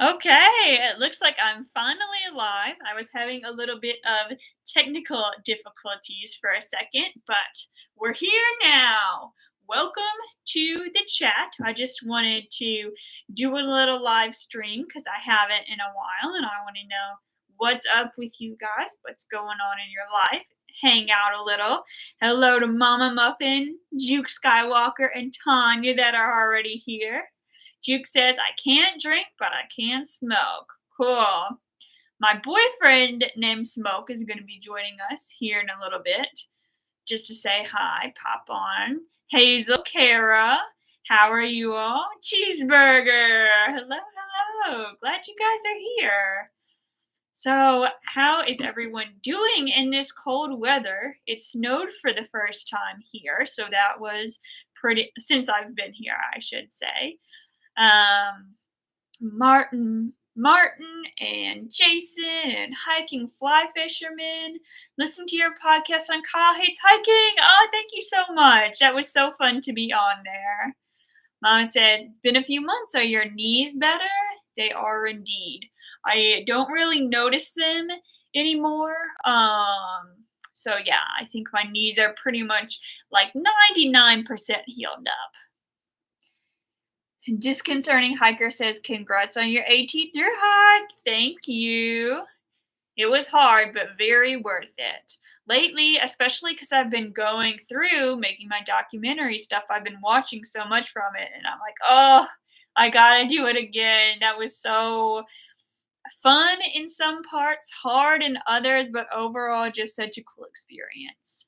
Okay, it looks like I'm finally alive. I was having a little bit of technical difficulties for a second, but we're here now. Welcome to the chat. I just wanted to do a little live stream because I haven't in a while and I want to know what's up with you guys, what's going on in your life. Hang out a little. Hello to Mama Muffin, Juke Skywalker, and Tanya that are already here. Juke says, I can't drink, but I can smoke. Cool. My boyfriend named Smoke is going to be joining us here in a little bit just to say hi. Pop on. Hazel, Kara, how are you all? Cheeseburger. Hello, hello. Glad you guys are here. So, how is everyone doing in this cold weather? It snowed for the first time here, so that was pretty, since I've been here, I should say. um, Martin and Jason and hiking fly fisherman. Listen to your podcast on Kyle Hates Hiking. Oh, thank you so much. That was so fun to be on there. Mama said, it's been a few months. Are your knees better? They are indeed. I don't really notice them anymore. So yeah, I think my knees are pretty much like 99% healed up. Disconcerting hiker says, congrats on your AT through hike. Thank you. It was hard, but very worth it. Lately, especially because I've been going through making my documentary stuff, I've been watching so much from it, and I'm like, oh, I gotta do it again. That was so fun in some parts, hard in others, but overall, just such a cool experience.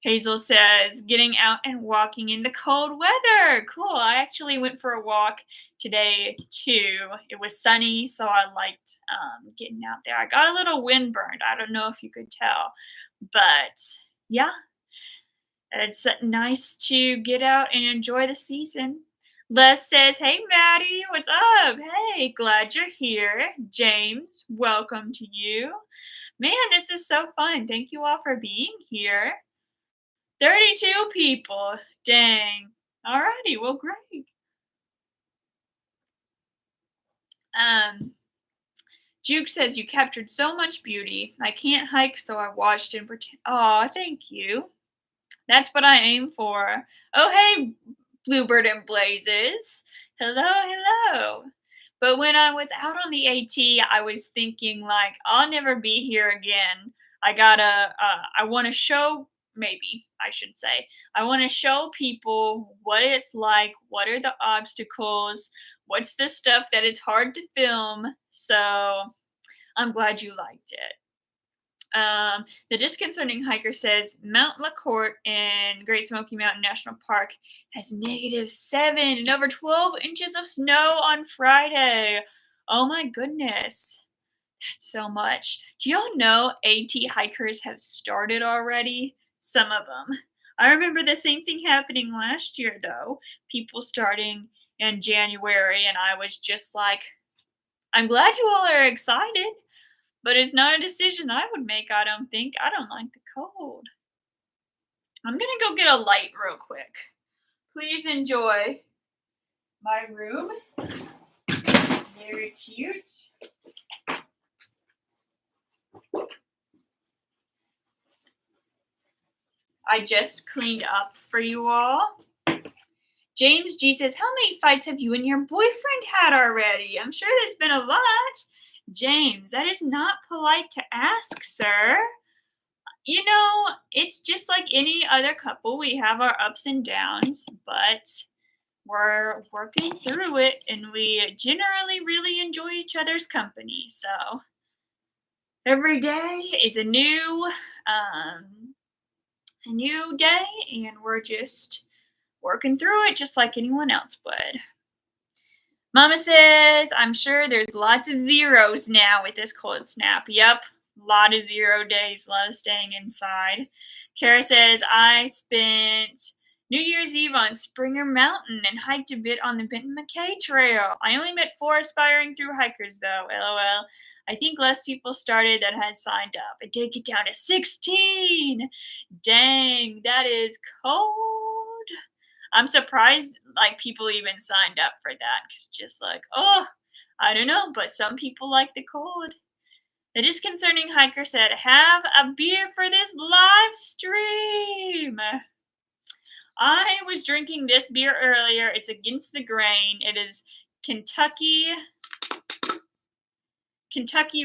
Hazel says, getting out and walking in the cold weather. Cool. I actually went for a walk today too. It was sunny, so I liked getting out there. I got a little windburned. I don't know if you could tell, but yeah, it's nice to get out and enjoy the season. Les says, hey, Maddie, what's up? Hey, glad you're here. James, welcome to you. Man, this is so fun. Thank you all for being here. 32 people. Dang. Alrighty, well, great. Juke says you captured so much beauty. I can't hike, so I watched and pretend. Aw, thank you. That's what I aim for. Oh, hey, Bluebird and Blazes. Hello, hello. But when I was out on the AT, I was thinking, like, I'll never be here again. I want to show, maybe I should say, I want to show people what it's like, what are the obstacles, what's the stuff that it's hard to film. So I'm glad you liked it. The disconcerting hiker says Mount LaCourte in Great Smoky Mountain National Park has -7 and over 12 inches of snow on Friday. Oh my goodness. That's so much. Do y'all know AT hikers have started already? Some of them. I remember the same thing happening last year, though. People starting in January, and I was just like, I'm glad you all are excited. But it's not a decision I would make, I don't think. I don't like the cold. I'm gonna go get a light real quick. Please enjoy my room. Very cute. I just cleaned up for you all. James G says, how many fights have you and your boyfriend had already? I'm sure there's been a lot. James, that is not polite to ask, sir. You know, it's just like any other couple. We have our ups and downs, but we're working through it and we generally really enjoy each other's company. So every day is a new day, and we're just working through it just like anyone else would. Mama says, I'm sure there's lots of zeros now with this cold snap. Yep, a lot of 0 days, a lot of staying inside. Kara says, I spent New Year's Eve on Springer Mountain and hiked a bit on the Benton McKay Trail. I only met 4 aspiring through hikers, though. LOL. I think less people started that had signed up. I did get down to 16. Dang, that is cold. I'm surprised like people even signed up for that because just like, oh, I don't know, but some people like the cold. The disconcerting hiker said, "Have a beer for this live stream." I was drinking this beer earlier. It's against the grain. It is Kentucky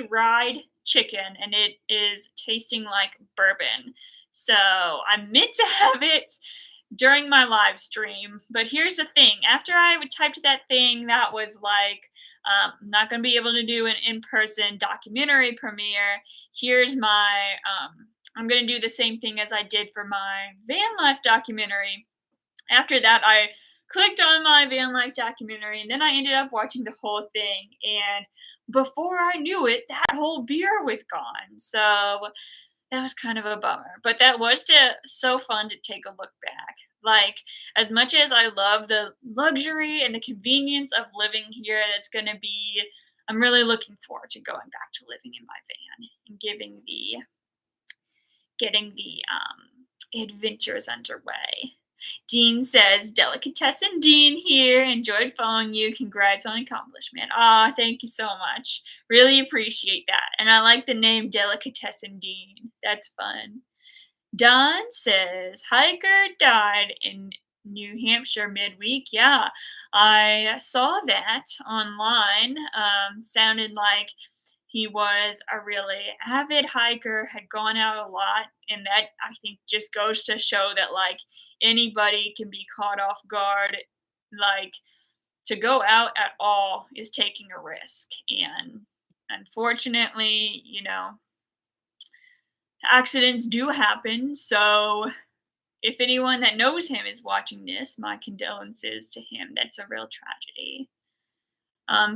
Fried Chicken, and it is tasting like bourbon. So I meant to have it during my live stream, but here's the thing. After I would typed that thing, that was like, I'm not going to be able to do an in-person documentary premiere. Here's my, I'm going to do the same thing as I did for my van life documentary. After that, I clicked on my van life documentary, and then I ended up watching the whole thing. And before I knew it, that whole beer was gone. So that was kind of a bummer. But that was so fun to take a look back. Like, as much as I love the luxury and the convenience of living here, I'm really looking forward to going back to living in my van and getting the adventures underway. Dean says, Delicatessen Dean here. Enjoyed following you. Congrats on accomplishment. Aw, thank you so much. Really appreciate that. And I like the name Delicatessen Dean. That's fun. Don says, hiker died in New Hampshire midweek. Yeah, I saw that online. Sounded like he was a really avid hiker, had gone out a lot, and that I think just goes to show that like anybody can be caught off guard. Like to go out at all is taking a risk, and unfortunately, accidents do happen. So if anyone that knows him is watching this, my condolences to him. That's a real tragedy.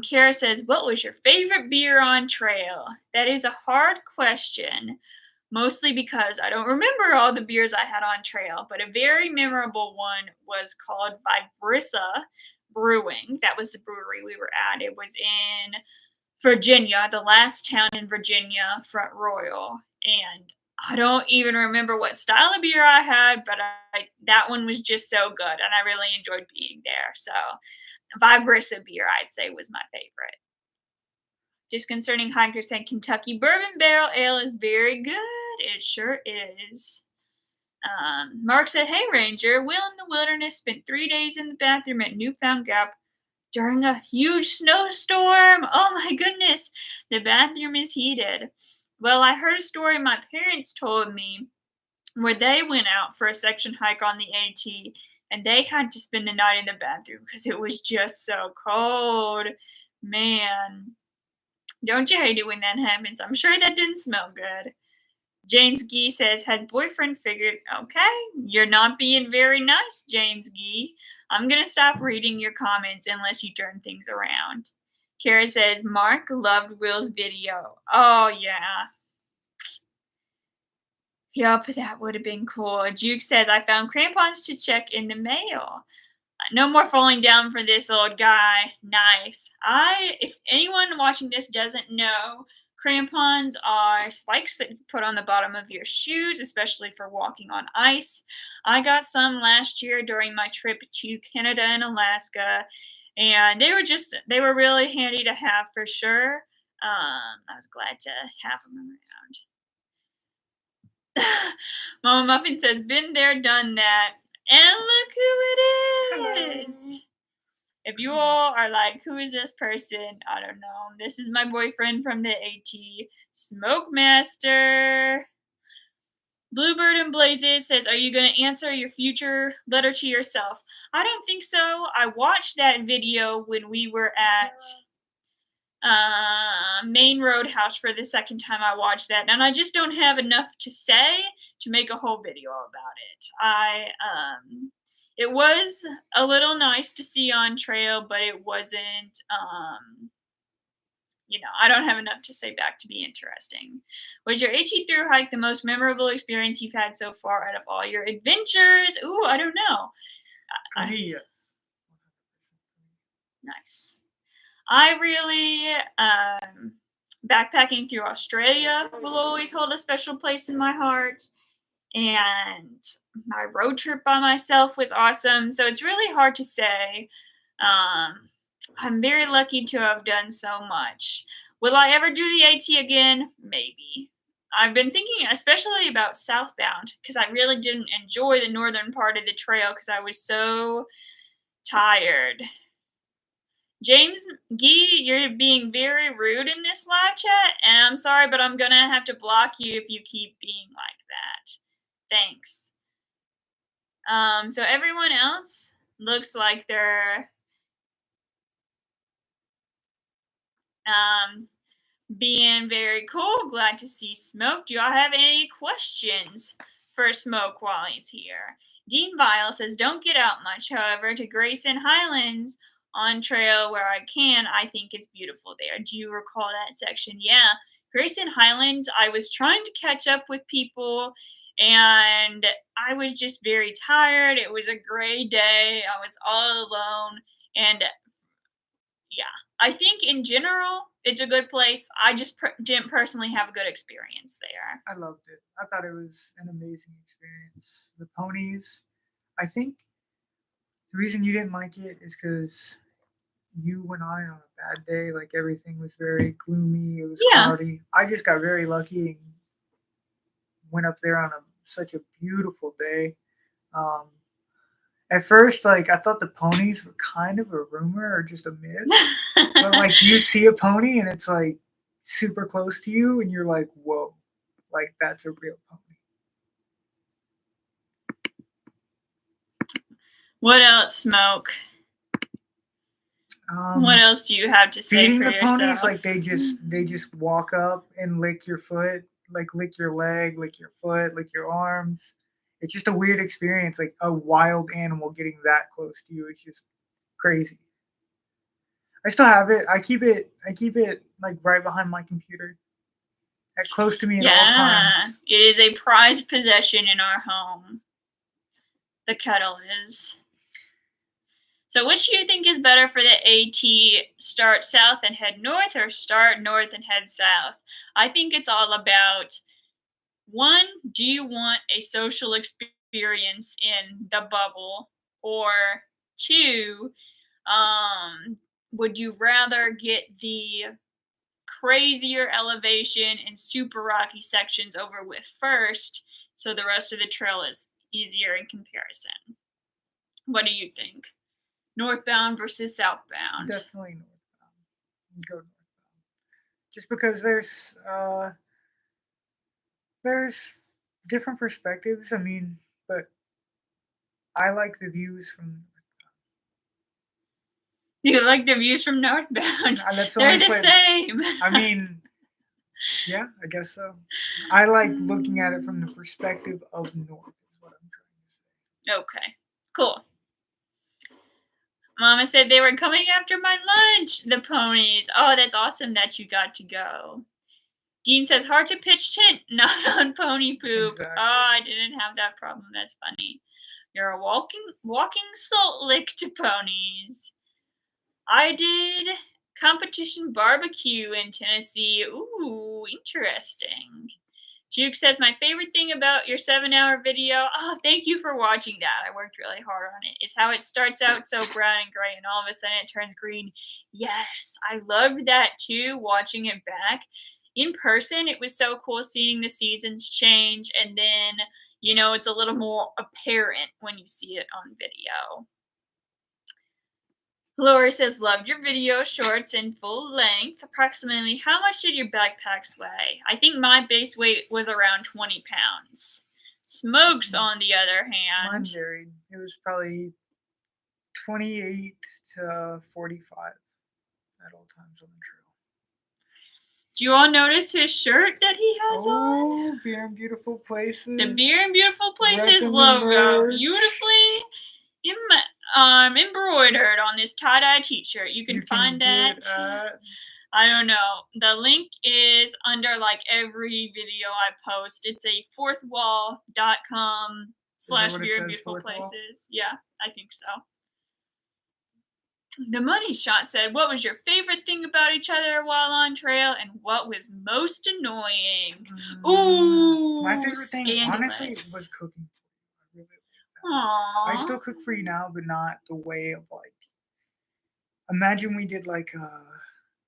Kara says, what was your favorite beer on trail? That is a hard question, mostly because I don't remember all the beers I had on trail, but a very memorable one was called Vibrissa Brewing. That was the brewery we were at. It was in Virginia, the last town in Virginia, Front Royal. And I don't even remember what style of beer I had, but that one was just so good, and I really enjoyed being there. So Vibrissa beer, I'd say, was my favorite. Disconcerting hiker said Kentucky Bourbon Barrel Ale is very good. It sure is. Mark said, hey, Ranger, Will in the Wilderness spent 3 days in the bathroom at Newfound Gap during a huge snowstorm. Oh, my goodness. The bathroom is heated. Well, I heard a story my parents told me where they went out for a section hike on the AT, and they had to spend the night in the bathroom because it was just so cold. Man, don't you hate it when that happens? I'm sure that didn't smell good. James Gee says, has boyfriend figured, okay, you're not being very nice, James Gee. I'm going to stop reading your comments unless you turn things around. Kara says, Mark loved Will's video. Oh, yeah. Yup, that would have been cool. Juke says, I found crampons to check in the mail. No more falling down for this old guy. Nice. If anyone watching this doesn't know, crampons are spikes that you put on the bottom of your shoes, especially for walking on ice. I got some last year during my trip to Canada and Alaska, and they were really handy to have for sure. I was glad to have them around. Mama Muffin says, been there, done that. And look who it is. Hello. If you all are like, who is this person? I don't know. This is my boyfriend from the AT, Smoke Master. Bluebird and Blazes says, are you going to answer your future letter to yourself? I don't think so. I watched that video when we were at Maine Roadhouse for the second time I watched that, and I just don't have enough to say to make a whole video about it. It was a little nice to see on trail, but it wasn't, I don't have enough to say back to be interesting. Was your HE through hike the most memorable experience you've had so far out of all your adventures? Ooh, I don't know. Yes. Nice. I really, backpacking through Australia will always hold a special place in my heart. And my road trip by myself was awesome. So it's really hard to say. I'm very lucky to have done so much. Will I ever do the AT again? Maybe. I've been thinking especially about southbound because I really didn't enjoy the northern part of the trail because I was so tired. James Gee, you're being very rude in this live chat, and I'm sorry, but I'm gonna have to block you if you keep being like that. Thanks. So everyone else looks like they're um being very cool. Glad to see Smoke. Do y'all have any questions for Smoke while he's here? Dean Vile says, don't get out much, however, to Grayson Highlands on trail where I can. I think it's beautiful there. Do you recall that section? Yeah. Grayson Highlands, I was trying to catch up with people and I was just very tired. It was a gray day. I was all alone. And yeah, I think in general it's a good place. I just didn't personally have a good experience there. I loved it. I thought it was an amazing experience. The ponies, I think the reason you didn't like it is because you went on it on a bad day. Like everything was very gloomy. It was Yeah. cloudy. I just got very lucky and went up there on such a beautiful day. Um, at first, like I thought the ponies were kind of a rumor or just a myth, but like you see a pony and it's like super close to you, and you're like, whoa, like that's a real pony. What else, Smoke? What else do you have to say Feeding for the yourself? ponies, like they just walk up and lick your foot, like lick your leg, lick your foot, lick your arms. It's just a weird experience, like a wild animal getting that close to you. It's just crazy. I still have it. I keep it. I keep it like right behind my computer, close to me at all times. It is a prized possession in our home. The kettle is. So which do you think is better for the AT? Start south and head north, or start north and head south? I think it's all about, one, do you want a social experience in the bubble? Or two, would you rather get the crazier elevation and super rocky sections over with first so the rest of the trail is easier in comparison? What do you think? Northbound versus southbound? Definitely northbound. Go northbound. Just because there's different perspectives. I mean, but I like the views from. You like the views from northbound? They're the same. I mean, yeah, I guess so. I like looking at it from the perspective of north. Is what I'm trying to say. Okay, cool. Mama said they were coming after my lunch, the ponies. Oh, that's awesome that you got to go. Dean says, hard to pitch tent, not on pony poop. Exactly. Oh, I didn't have that problem. That's funny. You're a walking salt lick to ponies. I did competition barbecue in Tennessee. Ooh, interesting. Juke says, my favorite thing about your 7-hour video, oh, thank you for watching that. I worked really hard on it, is how it starts out so brown and gray and all of a sudden it turns green. Yes, I loved that too, watching it back. In person, it was so cool seeing the seasons change, and then, it's a little more apparent when you see it on video. Laura says, loved your video shorts in full length. Approximately how much did your backpacks weigh? I think my base weight was around 20 pounds. Smokes, on the other hand. Mine varied. It was probably 28 to 45 at all times on the trail. Do you all notice his shirt that he has on? Oh, Beer and Beautiful Places. The Beer and Beautiful Places logo. Beautifully embroidered on this tie-dye t-shirt. You can find that. I don't know. The link is under like every video I post. It's a fourthwall.com/Beer and Beautiful Places. Yeah, I think so. The Money Shot said, what was your favorite thing about each other while on trail, and what was most annoying? Ooh, my favorite thing, scandalous. honestly, was cooking. I really like that. Aww. I still cook for you now, but not the way of like imagine we did like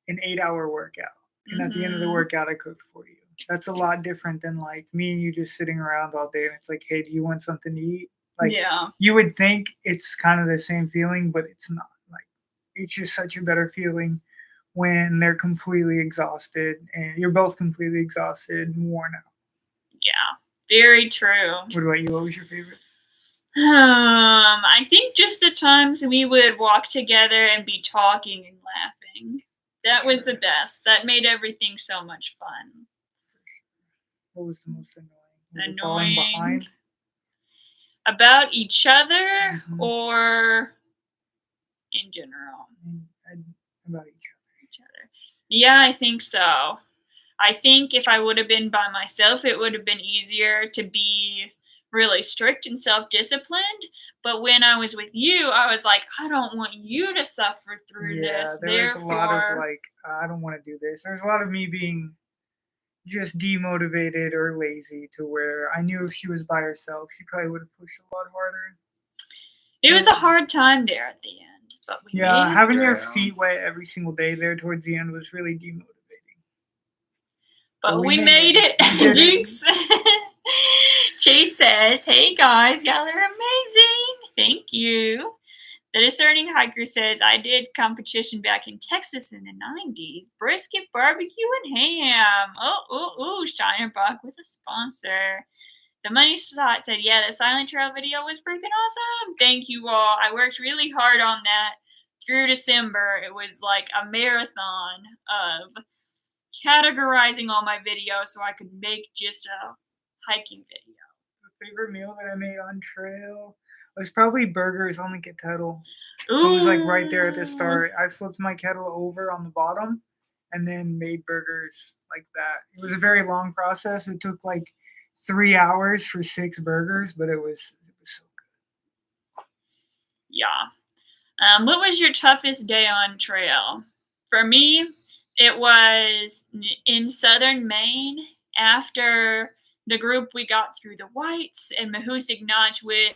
an 8-hour workout, and at the end of the Mhm. workout, I cooked for you. That's a lot different than like me and you just sitting around all day, and it's like, hey, do you want something to eat? Like Yeah. you would think it's kind of the same feeling, but it's not. Like it's just such a better feeling when they're completely exhausted and you're both completely exhausted and worn out. Yeah. Very true. What about you? What was your favorite? I think just the times we would walk together and be talking and laughing. That was the Sure. best. That made everything so much fun. What was the most annoying? Was it falling Annoying behind? about each other Mm-hmm. or in general? About each Each other. Yeah, I think so. I think if I would have been by myself, it would have been easier to be really strict and self disciplined. But when I was with you, I was like, I don't want you to suffer other. through Yeah, this. there was a lot of Therefore, like, I don't want to do this. There's a lot of me being just demotivated or lazy to where I knew if she was by herself, she probably would have pushed a lot harder. it was a So, hard time there at the end, but we made yeah, it having your through. feet wet every single day there towards the end was really demotivating. But But we we made made it. it. We did it. Jinx. Chase says, hey guys, y'all are amazing. Thank you. The discerning hiker says, I did competition back in Texas in the 90s. Brisket, barbecue, and ham. Shiner Buck was a sponsor. The Money Shot said, yeah, the Silent Trail video was freaking awesome. Thank you all. I worked really hard on that through December. It was like a marathon of categorizing all my videos so I could make just a hiking video. Favorite meal that I made on trail was probably burgers on the kettle. It was like right there at the Ooh, start. I flipped my kettle over on the bottom and then made burgers like that. It was a very long process. It took like 3 hours for 6 burgers, but it was so yeah. What was your toughest day on trail? For me, it was in southern Maine after the group we got through the Whites and Mahoosic Notch with.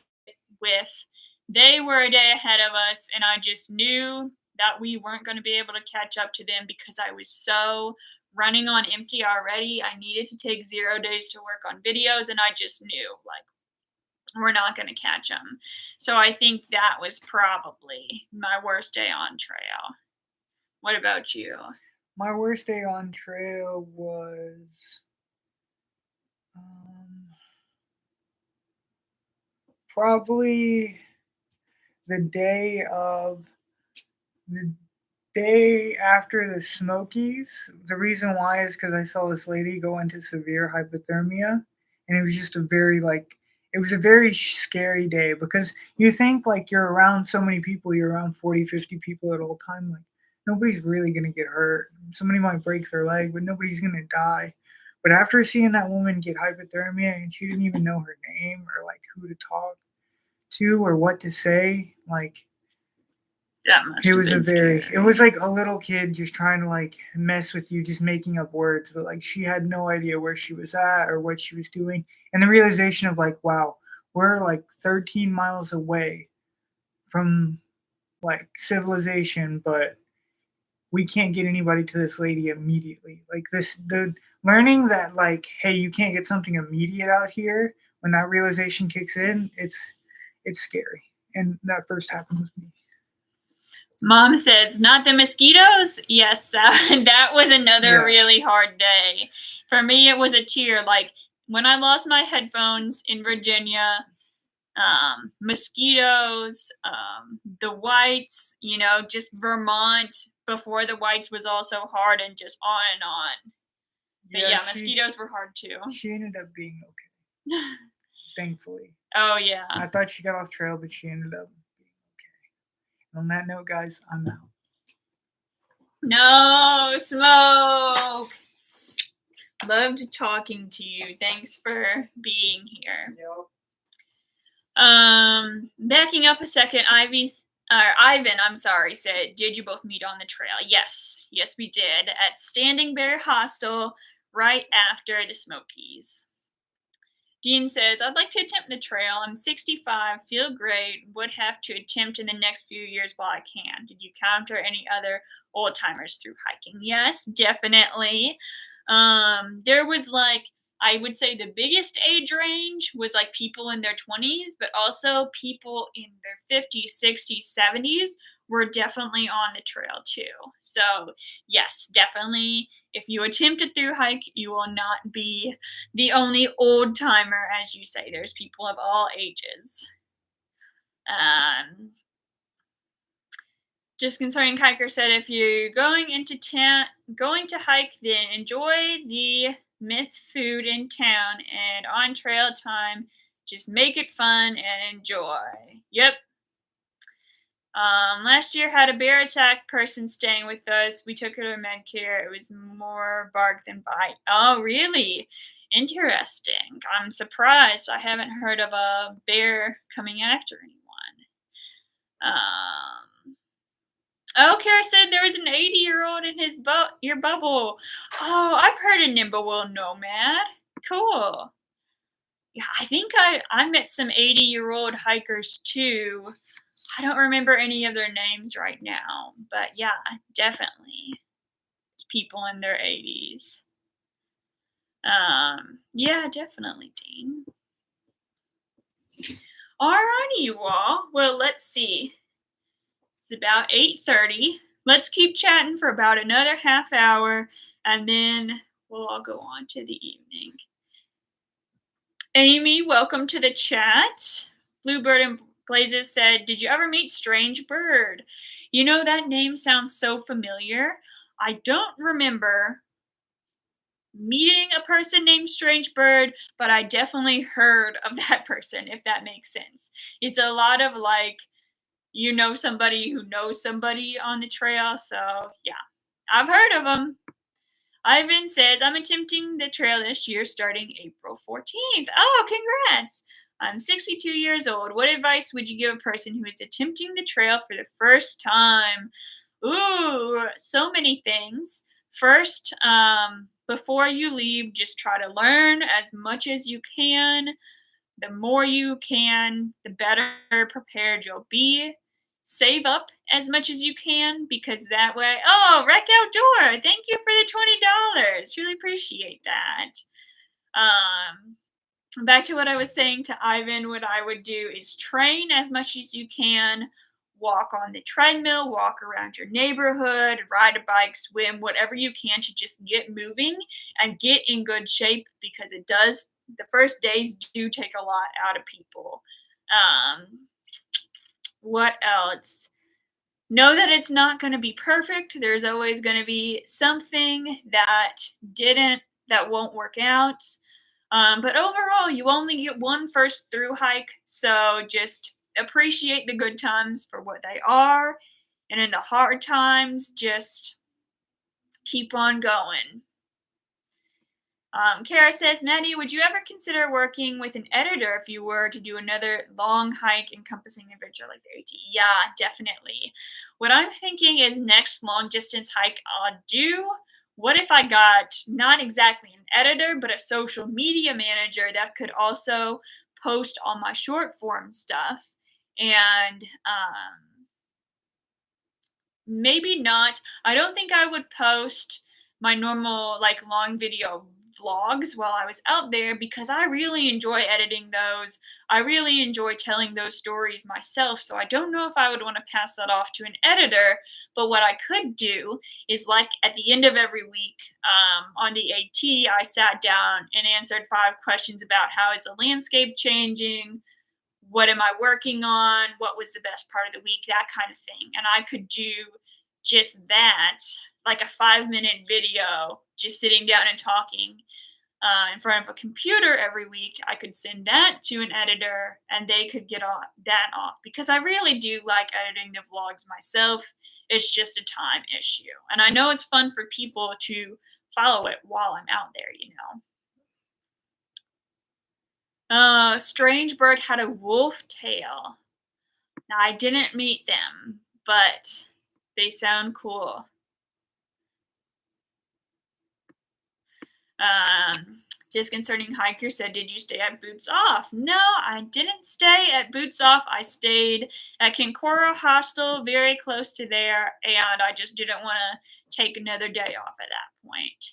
They were a day ahead of us, and I just knew that we weren't going to be able to catch up to them because I was so running on empty already. I needed to take 0 days to work on videos, and I just knew like we're not going to catch them. So I think that was probably my worst day on trail. What about you? My worst day on trail was um, probably the day of the day after the Smokies. The reason why is because I saw this lady go into severe hypothermia, and it was just a very like it was a very scary day because you think like you're around so many people, you're around 40, 50 people at all time, like nobody's really gonna get hurt. Somebody might break their leg, but nobody's gonna die. But after seeing that woman get hypothermia and she didn't even know her name or like who to talk to or what to say, like That must it have was a been very it was scary. like a little kid just trying to like mess with you, just making up words, but like she had no idea where she was at or what she was doing. And the realization of like, wow, we're like 13 miles away from like civilization, but we can't get anybody to this lady immediately. Like this the learning that like, hey, you can't get something immediate out here when that realization kicks in, it's scary. And that first happened with me. Mom says, not the mosquitoes. Yes, that was another Yeah. really hard day. For me, it was a tear. Like when I lost my headphones in Virginia, mosquitoes, the whites, just Vermont before the whites was also hard and just on and on. But Yeah, yeah, she mosquitoes were hard too. she ended up being okay, thankfully. Oh, yeah. I thought she got off trail, but she ended up being okay. And on that note, guys, I'm out. No smoke. Loved talking to you. Thanks for being here. Yep. Backing up a second, Ivan, I'm sorry, said, did you both meet on the trail? Yes, we did at Standing Bear Hostel right after the Smokies. Dean says, I'd like to attempt the trail. I'm 65, feel great, would have to attempt in the next few years while I can. Did you encounter any other old timers through hiking? Yes, definitely. There was like, I would say the biggest age range was like people in their 20s, but also people in their 50s, 60s, 70s were definitely on the trail too. So, yes, definitely. If you attempt a through hike, you will not be the only old timer, as you say. There's people of all ages. Um, just concerning hiker said, if you're going to hike, then enjoy the myth food in town and on trail time. Just make it fun and enjoy. Yep. Last year had a bear attack person staying with us. We took her to med care. It was more bark than bite. Oh, really? Interesting. I'm surprised. I haven't heard of a bear coming after anyone. Oh, Kara said there was an 80-year-old in your bubble. Oh, I've heard of Nimble Nomad. Cool. Yeah, I think I met some 80-year-old hikers too. I don't remember any of their names right now, but yeah, definitely people in their 80s. Yeah, definitely, Dean. Alrighty, you all. Well, let's see. It's about 8:30. Let's keep chatting for about another half hour, and then we'll all go on to the evening. Amy, welcome to the chat. Bluebird and Blazes said, did you ever meet Strange Bird? You know, that name sounds so familiar. I don't remember meeting a person named Strange Bird, but I definitely heard of that person, if that makes sense. It's a lot of like, you know, somebody who knows somebody on the trail. So, yeah, I've heard of them. Ivan says, I'm attempting the trail this year starting April 14th. Oh, congrats! I'm 62 years old. What advice would you give a person who is attempting the trail for the first time? Ooh, so many things. First, before you leave, just try to learn as much as you can. The more you can, the better prepared you'll be. Save up as much as you can because that way, oh, Rec Outdoor, thank you for the $20. Really appreciate that. Back to what I was saying to Ivan, what I would do is train as much as you can, walk on the treadmill, walk around your neighborhood, ride a bike, swim, whatever you can to just get moving and get in good shape because it does, the first days do take a lot out of people. What else? Know that it's not going to be perfect. There's always going to be something that won't work out. But overall, you only get one first through hike, so just appreciate the good times for what they are, and in the hard times, just keep on going. Kara says, Maddie, would you ever consider working with an editor if you were to do another long hike encompassing adventure like the AT? Yeah, definitely. What I'm thinking is next long distance hike I'll do. What if I got not exactly an editor, but a social media manager that could also post all my short form stuff? And maybe not. I don't think I would post my normal like long video vlogs while I was out there because I really enjoy editing those. I really enjoy telling those stories myself. So I don't know if I would want to pass that off to an editor. But what I could do is like at the end of every week on the AT, I sat down and answered 5 questions about how is the landscape changing, what am I working on, what was the best part of the week, that kind of thing. And I could do just that, like a 5-minute video, just sitting down and talking in front of a computer every week. I could send that to an editor and they could get that off because I really do like editing the vlogs myself. It's just a time issue. And I know it's fun for people to follow it while I'm out there, you know. Strange Bird had a wolf tail. Now, I didn't meet them, but they sound cool. Disconcerting hiker said, "Did you stay at Boots Off?" No, I didn't stay at Boots Off. I stayed at Kinkora Hostel, very close to there, and I just didn't want to take another day off at that point.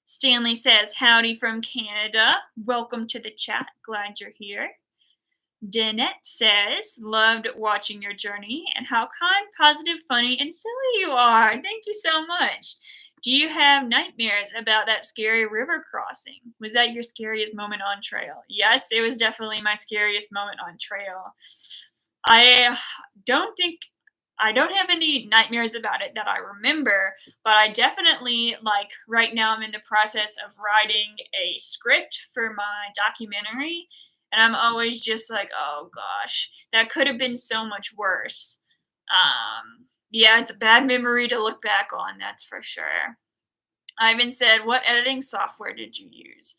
Stanley says, "Howdy from Canada. Welcome to the chat. Glad you're here." Danette says, "Loved watching your journey and how kind, positive, funny, and silly you are. Thank you so much. Do you have nightmares about that scary river crossing? Was that your scariest moment on trail?" Yes, it was definitely my scariest moment on trail. I don't think I don't have any nightmares about it that I remember, but I definitely like right now I'm in the process of writing a script for my documentary, and I'm always just like, "Oh gosh, that could have been so much worse." Yeah, it's a bad memory to look back on, that's for sure. Ivan said, "What editing software did you use?"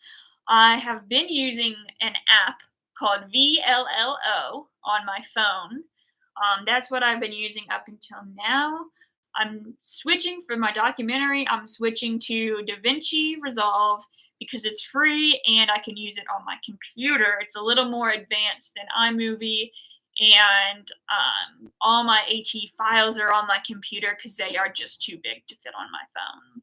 I have been using an app called VLLO on my phone. That's what I've been using up until now. I'm switching for my documentary. I'm switching to DaVinci Resolve because it's free and I can use it on my computer. It's a little more advanced than iMovie, and all my AT files are on my computer because they are just too big to fit on my phone.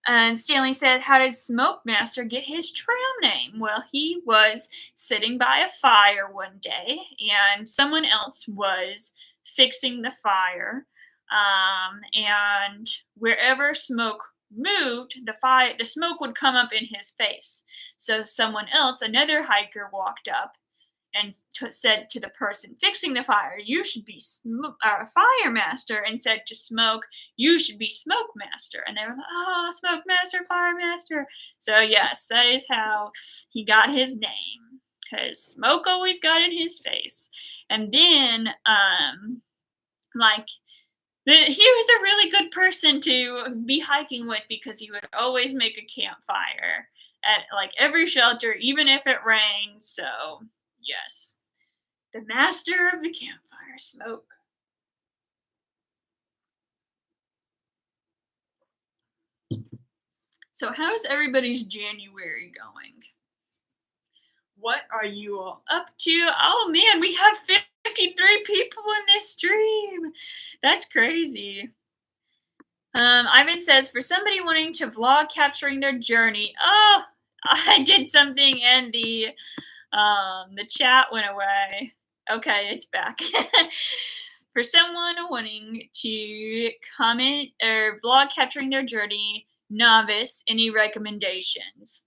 And Stanley said, "How did Smoke Master get his trail name?" Well, he was sitting by a fire one day, and someone else was fixing the fire. And wherever smoke moved, the smoke would come up in his face. So someone else, another hiker, walked up and said to the person fixing the fire, "You should be fire master," and said to Smoke, "You should be Smoke Master." And they were like, "Oh, Smoke Master, Fire Master." So yes, that is how he got his name, because smoke always got in his face. And then, like, he was a really good person to be hiking with because he would always make a campfire at like every shelter, even if it rained. So yes, the master of the campfire smoke. So how's everybody's January going? What are you all up to? Oh man, we have 53 people in this stream. That's crazy. Ivan says, "For somebody wanting to vlog capturing their journey." Oh, I did something and the chat went away. Okay, it's back. For someone wanting to comment or vlog capturing their journey, novice, any recommendations?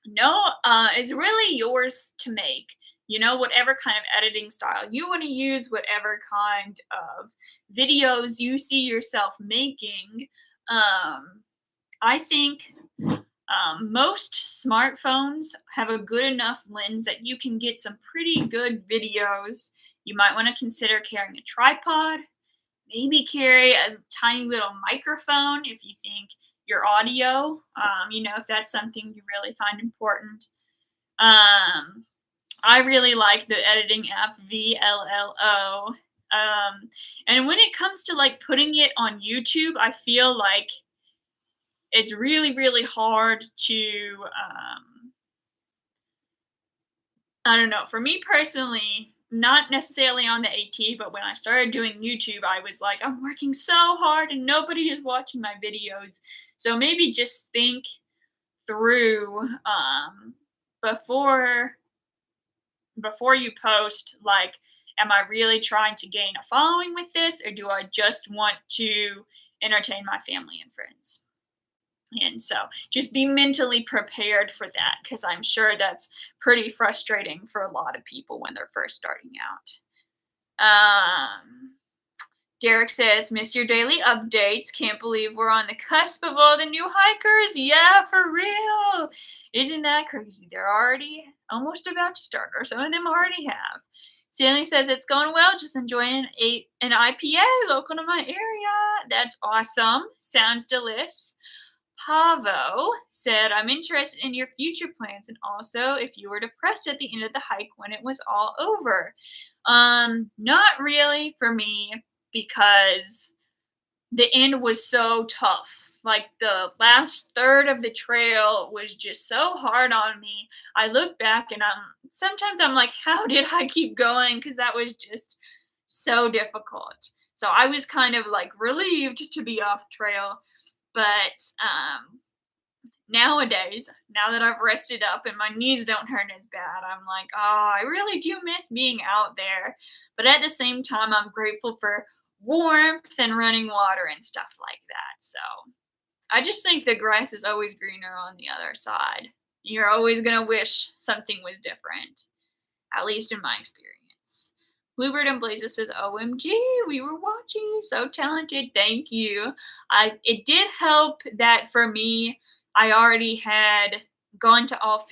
No, it's really yours to make. Whatever kind of editing style you want to use, whatever kind of videos you see yourself making. Um, I think most smartphones have a good enough lens that you can get some pretty good videos. You might want to consider carrying a tripod, maybe carry a tiny little microphone if you think your audio, if that's something you really find important. I really like the editing app VLLO. And when it comes to like putting it on YouTube, I feel like it's really, really hard to, I don't know, for me personally, not necessarily on the AT, but when I started doing YouTube, I was like, I'm working so hard and nobody is watching my videos. So maybe just think through before you post, like, am I really trying to gain a following with this, or do I just want to entertain my family and friends? And so just be mentally prepared for that, because I'm sure that's pretty frustrating for a lot of people when they're first starting out. Derek says, "Missed your daily updates. Can't believe we're on the cusp of all the new hikers." Yeah, for real. Isn't that crazy? They're already almost about to start, or some of them already have. Stanley says, "It's going well. Just enjoying an IPA local to my area." That's awesome. Sounds delicious. Pavo said, "I'm interested in your future plans and also if you were depressed at the end of the hike when it was all over." Not really for me, because the end was so tough. like the last third of the trail was just so hard on me. I look back and I'm like, how did I keep going? Because that was just so difficult. So I was kind of like relieved to be off trail. But nowadays, now that I've rested up and my knees don't hurt as bad, I'm like, oh, I really do miss being out there. But at the same time, I'm grateful for warmth and running water and stuff like that. So I just think the grass is always greener on the other side. You're always going to wish something was different, at least in my experience. Bluebird and Blazes says, OMG, we were watching. So talented. Thank you. It did help that for me, I already had gone to all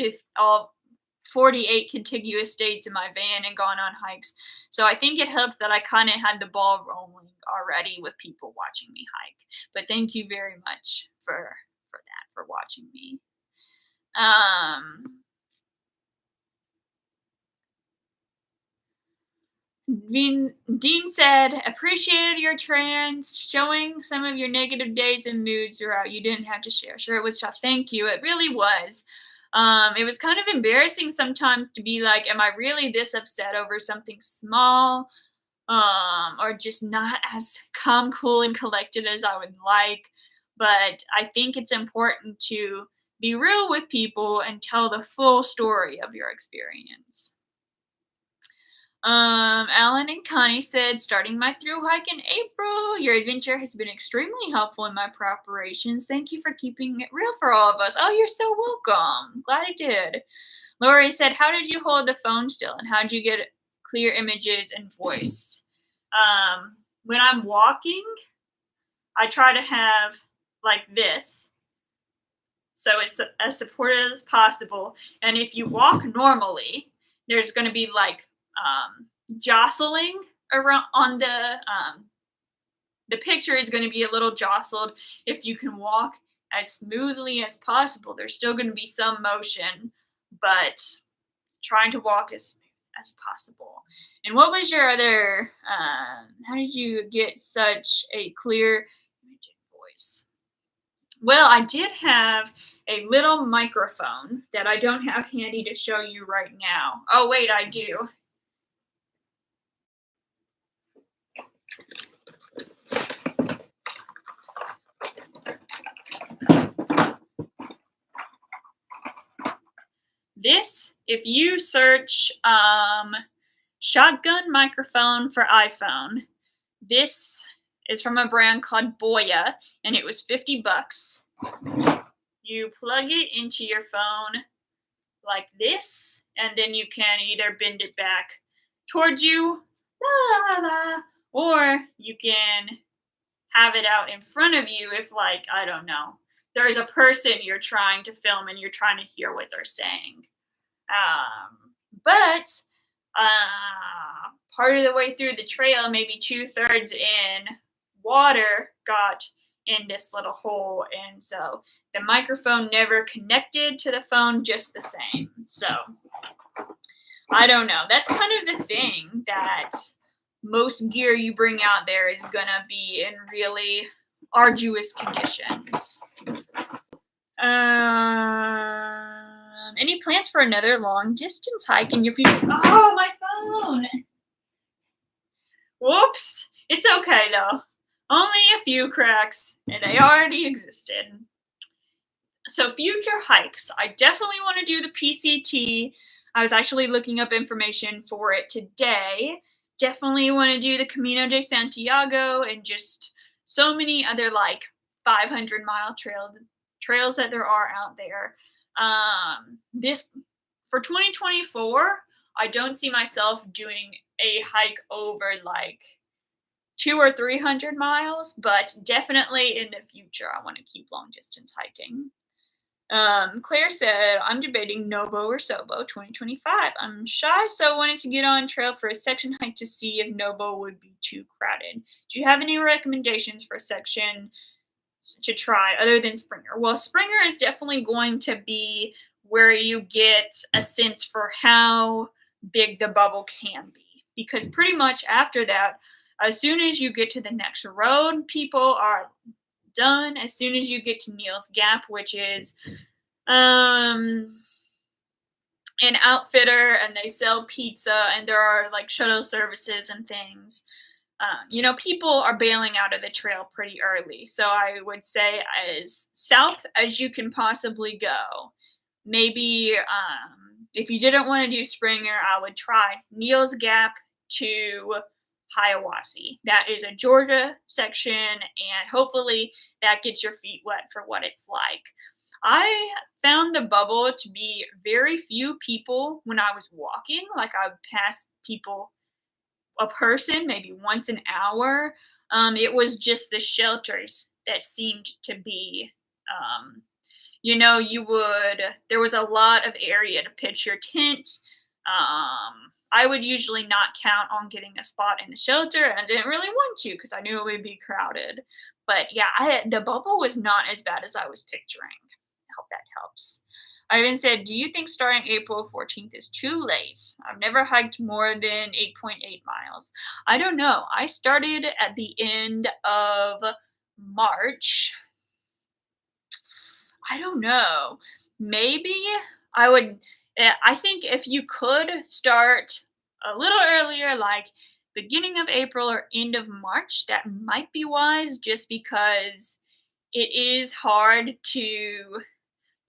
48 contiguous states in my van and gone on hikes. So I think it helped that I kind of had the ball rolling already with people watching me hike. But thank you very much for that, for watching me. Dean said, appreciated your trans, showing some of your negative days and moods throughout. You didn't have to share. Sure, it was tough. Thank you. It really was. It was kind of embarrassing sometimes to be like, am I really this upset over something small? Or just not as calm, cool, and collected as I would like. But I think it's important to be real with people and tell the full story of your experience. Alan and Connie said, starting my through hike in April. Your adventure has been extremely helpful in my preparations. Thank you for keeping it real for all of us. Oh, you're so welcome. Glad I did. Lori said, how did you hold the phone still and how did you get clear images and voice? When I'm walking, I try to have like this, so it's as supportive as possible. And if you walk normally, there's going to be like jostling around on the picture is going to be a little jostled. If you can walk as smoothly as possible, there's still going to be some motion, but trying to walk as smooth as possible. And what was your other, how did you get such a clear voice? Well, I did have a little microphone that I don't have handy to show you right now. Oh, wait, I do. This, if you search shotgun microphone for iPhone, this is from a brand called Boya, and it was $50. You plug it into your phone like this, and then you can either bend it back towards you, or you can have it out in front of you if, like, I don't know, there's a person you're trying to film and you're trying to hear what they're saying. But part of the way through the trail, maybe 2/3 in, water got in this little hole, and so the microphone never connected to the phone just the same. So I don't know. That's kind of the thing, that most gear you bring out there is gonna be in really arduous conditions. Any plans for another long distance hike in your future? Oh, my phone! Whoops! It's okay though. Only a few cracks, and they already existed. So future hikes, I definitely want to do the PCT. I was actually looking up information for it today. Definitely want to do the Camino de Santiago and just so many other like 500-mile trails that there are out there. This for 2024, I don't see myself doing a hike over like 200 or 300 miles, but definitely in the future, I want to keep long distance hiking. Claire said, I'm debating Novo or Sobo 2025. I'm shy, so I wanted to get on trail for a section hike to see if Novo would be too crowded. Do you have any recommendations for a section to try other than Springer? Well, Springer is definitely going to be where you get a sense for how big the bubble can be, because pretty much after that, as soon as you get to the next road, people are done. As soon as you get to Neil's Gap, which is um an outfitter, and they sell pizza, and there are like shuttle services and things. People are bailing out of the trail pretty early. So I would say as south as you can possibly go. Maybe if you didn't want to do Springer, I would try Neil's Gap to Hiawassee. That is a Georgia section, and hopefully that gets your feet wet for what it's like. I found the bubble to be very few people when I was walking. Like I would pass people, a person, maybe once an hour. It was just the shelters that seemed to be, there was a lot of area to pitch your tent. I would usually not count on getting a spot in the shelter, and I didn't really want to because I knew it would be crowded. But yeah, the bubble was not as bad as I was picturing. I hope that helps. I even said, do you think starting April 14th is too late? I've never hiked more than 8.8 miles. I don't know. I started at the end of March. I don't know. Maybe I would. I think if you could start a little earlier, like beginning of April or end of March, that might be wise just because it is hard to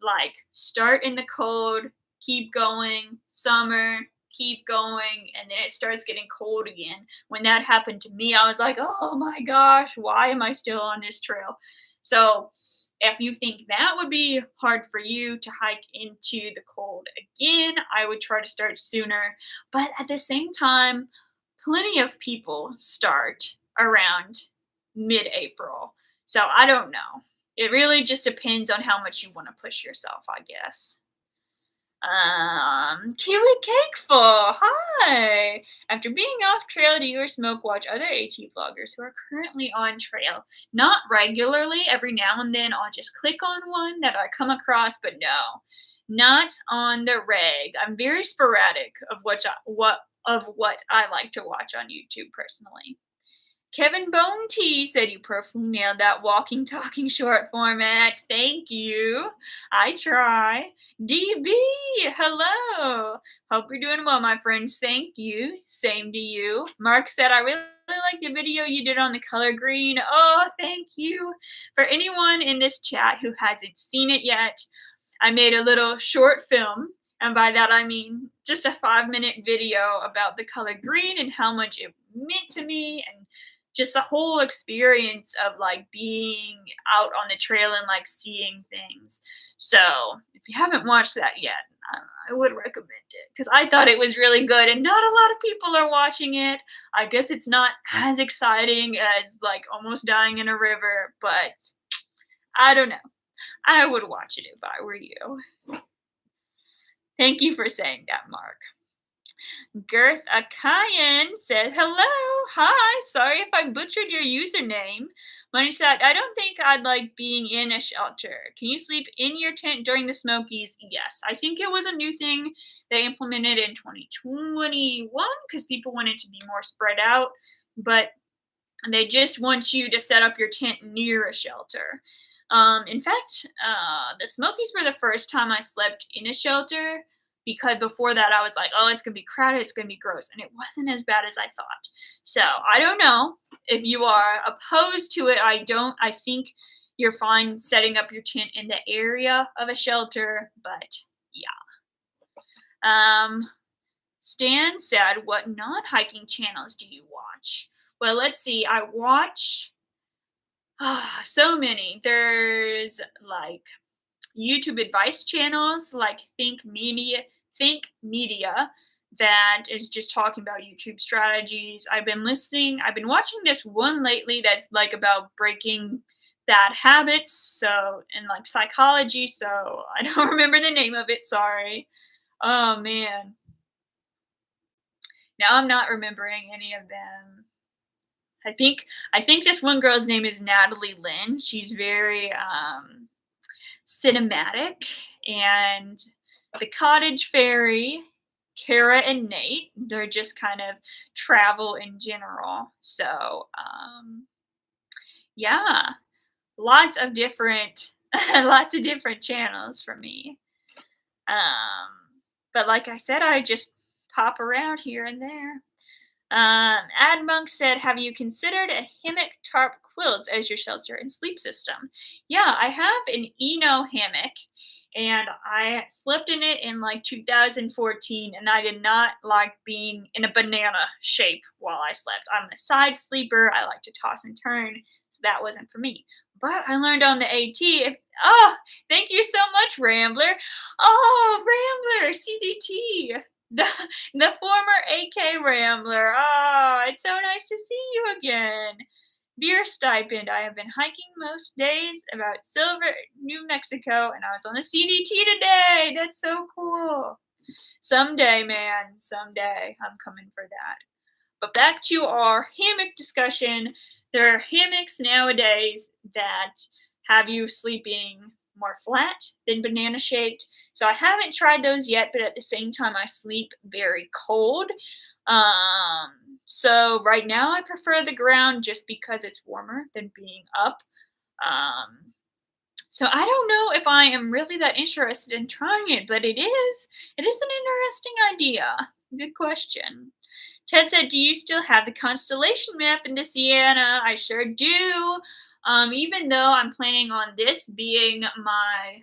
like start in the cold, keep going, summer, keep going, and then it starts getting cold again. When that happened to me, I was like, oh my gosh, why am I still on this trail? So if you think that would be hard for you to hike into the cold again, I would try to start sooner. But at the same time, plenty of people start around mid-April. So I don't know. It really just depends on how much you want to push yourself, I guess. Kiwi Cakeful, hi! After being off trail, do you or Smoke watch other AT vloggers who are currently on trail? Not regularly. Every now and then I'll just click on one that I come across, but no, not on the reg. I'm very sporadic of what I like to watch on YouTube personally. Kevin Bone T said you perfectly nailed that walking, talking short format. Thank you. I try. DB, hello. Hope you're doing well, my friends. Thank you. Same to you. Mark said, I really like the video you did on the color green. Oh, thank you. For anyone in this chat who hasn't seen it yet, I made a little short film. And by that, I mean just a 5-minute video about the color green and how much it meant to me, and just a whole experience of like being out on the trail and like seeing things. So if you haven't watched that yet, I would recommend it because I thought it was really good, and not a lot of people are watching it. I guess it's not as exciting as like almost dying in a river, but I don't know. I would watch it if I were you. Thank you for saying that, Mark. Girth Akayan said, hello, hi, sorry if I butchered your username. Money said, I don't think I'd like being in a shelter. Can you sleep in your tent during the Smokies? Yes. I think it was a new thing they implemented in 2021 because people wanted to be more spread out, but they just want you to set up your tent near a shelter. In fact, the Smokies were the first time I slept in a shelter, because before that I was like, oh, it's going to be crowded, it's going to be gross. And it wasn't as bad as I thought. So I don't know if you are opposed to it. I think you're fine setting up your tent in the area of a shelter, but yeah. Stan said, what non-hiking channels do you watch? Well, let's see. I watch so many. There's like YouTube advice channels like Think Media that is just talking about YouTube strategies. I've been watching this one lately that's like about breaking bad habits, so, and like psychology, so I don't remember the name of it, sorry. Oh man. Now I'm not remembering any of them. I think this one girl's name is Natalie Lynn. She's very cinematic, and the Cottage Fairy, Kara and Nate, they're just kind of travel in general. So yeah, lots of different lots of different channels for me. But like I said, I just pop around here and there. Admonk said, "Have you considered a hammock tarp quilts as your shelter and sleep system?" Yeah, I have an Eno hammock, and I slept in it in like 2014, and I did not like being in a banana shape while I slept. I'm a side sleeper. I like to toss and turn, so that wasn't for me. But I learned on the AT. Oh, thank you so much, Rambler. Oh, Rambler, CDT. The the former AK Rambler. Oh, it's so nice to see you again. Beer stipend. I have been hiking most days about Silver, New Mexico, and I was on the CDT today. That's so cool. Someday, man, someday I'm coming for that. But back to our hammock discussion. There are hammocks nowadays that have you sleeping more flat than banana shaped. So I haven't tried those yet, but at the same time, I sleep very cold. So right now, I prefer the ground just because it's warmer than being up. Um, so I don't know if I am really that interested in trying it, but it is. It is an interesting idea. Good question. Ted said, "Do you still have the constellation map in the Sienna?" I sure do. Even though I'm planning on this being my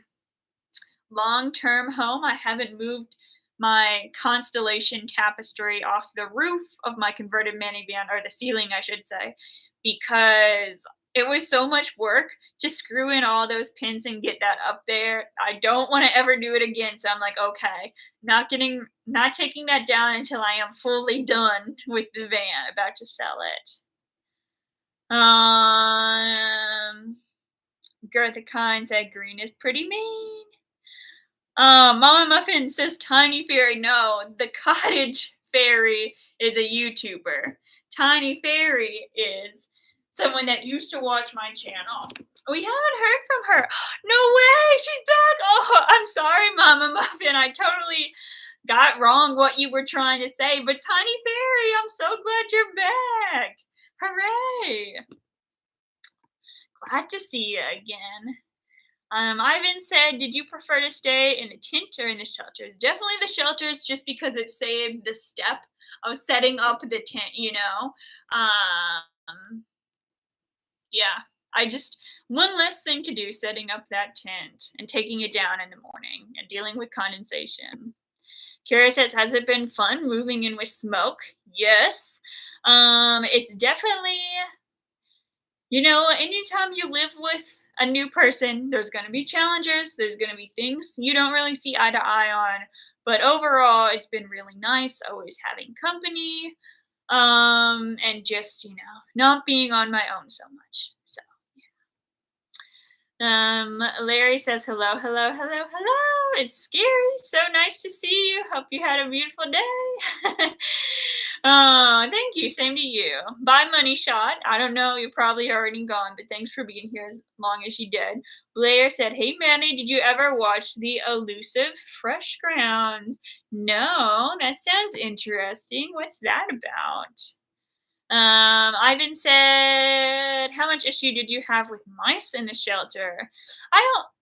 long-term home, I haven't moved my constellation tapestry off the roof of my converted minivan, or the ceiling, I should say, because it was so much work to screw in all those pins and get that up there. I don't want to ever do it again. So I'm like, okay, not taking that down until I am fully done with the van, about to sell it. Gertha Kine said green is pretty mean. Mama Muffin says Tiny Fairy. No, the Cottage Fairy is a YouTuber. Tiny Fairy is someone that used to watch my channel. We haven't heard from her. No way, she's back. Oh, I'm sorry, Mama Muffin. I totally got wrong what you were trying to say. But Tiny Fairy, I'm so glad you're back. Hooray. Glad to see you again. Ivan said, "Did you prefer to stay in the tent or in the shelters?" Definitely the shelters, just because it saved the step of setting up the tent, you know? Yeah, one less thing to do, setting up that tent and taking it down in the morning and dealing with condensation. Kira says, "Has it been fun moving in with smoke?" Yes. It's definitely, anytime you live with a new person, there's going to be challenges. There's going to be things you don't really see eye to eye on. But overall, it's been really nice always having company, and just, not being on my own so much. So, Larry says, "Hello, hello, hello, hello. It's scary. So nice to see you. Hope you had a beautiful day." Oh, thank you. Same to you. Bye, Money Shot. I don't know. You're probably already gone, but thanks for being here as long as you did. Blair said, "Hey, Manny, did you ever watch The Elusive Fresh Grounds?" No, that sounds interesting. What's that about? Ivan said, "How much issue did you have with mice in the shelter?"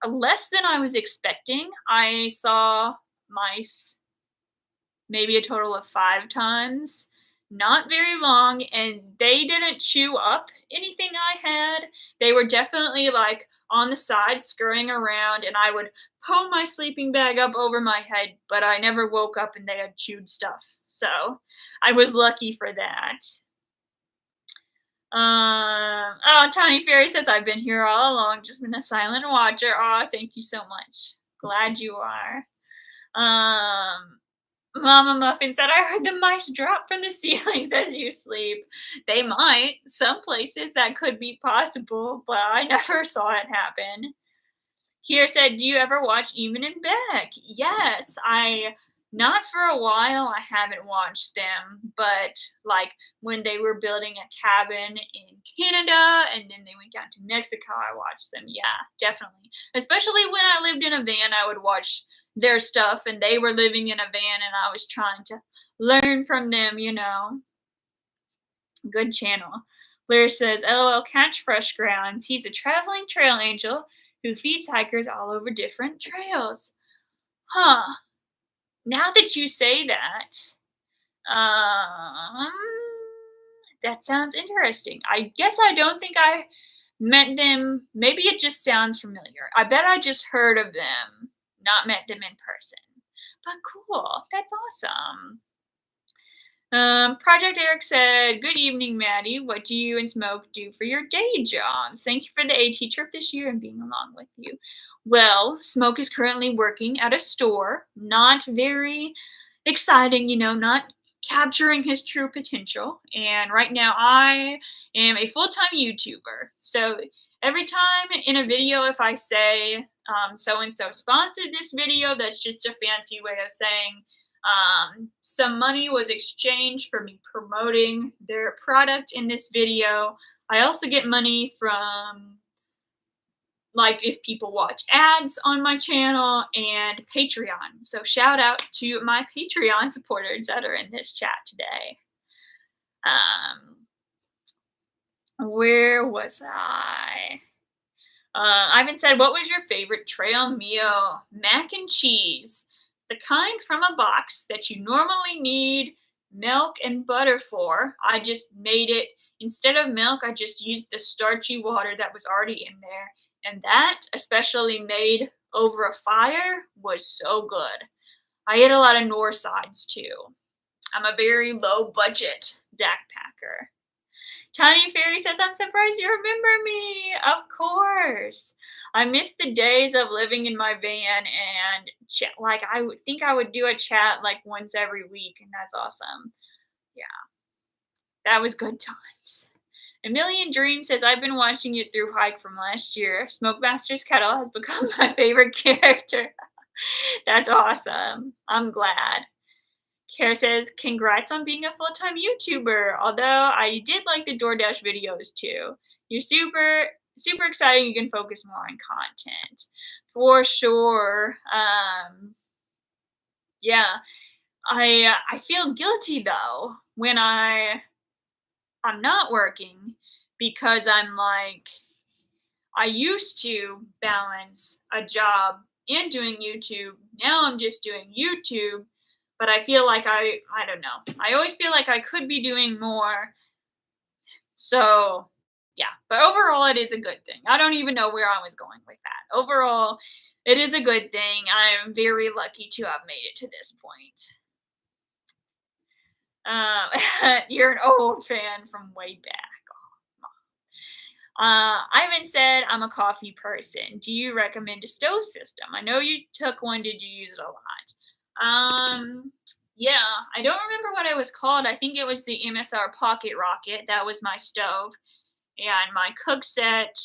Less than I was expecting. I saw mice maybe a total of 5 times. Not very long, and they didn't chew up anything I had. They were definitely like on the side scurrying around, and I would pull my sleeping bag up over my head, but I never woke up and they had chewed stuff. So I was lucky for that. Tiny Fairy says, "I've been here all along, just been a silent watcher." Oh, thank you so much. Glad you are. Mama Muffin said, "I heard the mice drop from the ceilings as you sleep." They might. Some places that could be possible, but I never saw it happen. Kier said, "Do you ever watch Eamon and Beck?" Yes, not for a while, I haven't watched them, but like when they were building a cabin in Canada and then they went down to Mexico, I watched them. Yeah, definitely. Especially when I lived in a van, I would watch their stuff, and they were living in a van and I was trying to learn from them, Good channel. Blair says, LOL, catch fresh grounds. He's a traveling trail angel who feeds hikers all over different trails. Huh. Now that you say that, um, that sounds interesting. I guess I don't think I met them. Maybe it just sounds familiar. I bet I just heard of them, not met them in person. But cool. That's awesome. Project Eric said, Good evening, Maddie. What do you and Smoke do for your day jobs? Thank you for the AT trip this year and being along with you. Well, Smoke is currently working at a store. Not very exciting, not capturing his true potential. And right now, I am a full time YouTuber. So every time in a video, if I say so and so sponsored this video, that's just a fancy way of saying some money was exchanged for me promoting their product in this video. I also get money from, like, if people watch ads on my channel and Patreon. So shout out to my Patreon supporters that are in this chat today. Where was I? Ivan said, what was your favorite trail meal? Mac and cheese. The kind from a box that you normally need milk and butter for. I just made it. Instead of milk, I just used the starchy water that was already in there. And that, especially made over a fire, was so good. I ate a lot of North sides too. I'm a very low budget backpacker. Tiny Fairy says, I'm surprised you remember me. Of course. I miss the days of living in my van and I would think I would do a chat like once every week, and that's awesome. Yeah. That was good times. A Million Dreams says, I've been watching you through hike from last year. Smokemaster's Kettle has become my favorite character. That's awesome. I'm glad. Kara says, congrats on being a full-time YouTuber, although I did like the DoorDash videos too. You're super, super exciting. You can focus more on content. For sure. Yeah. I feel guilty though when I'm not working, because I'm like, I used to balance a job and doing YouTube. Now I'm just doing YouTube. But I feel like I don't know. I always feel like I could be doing more. So, yeah. But overall, it is a good thing. I don't even know where I was going with that. Overall, it is a good thing. I'm very lucky to have made it to this point. You're an old fan from way back. Ivan said, I'm a coffee person. Do you recommend a stove system? I know you took one. Did you use it a lot? Yeah, I don't remember what it was called. I think it was the MSR Pocket Rocket. That was my stove. And my cook set,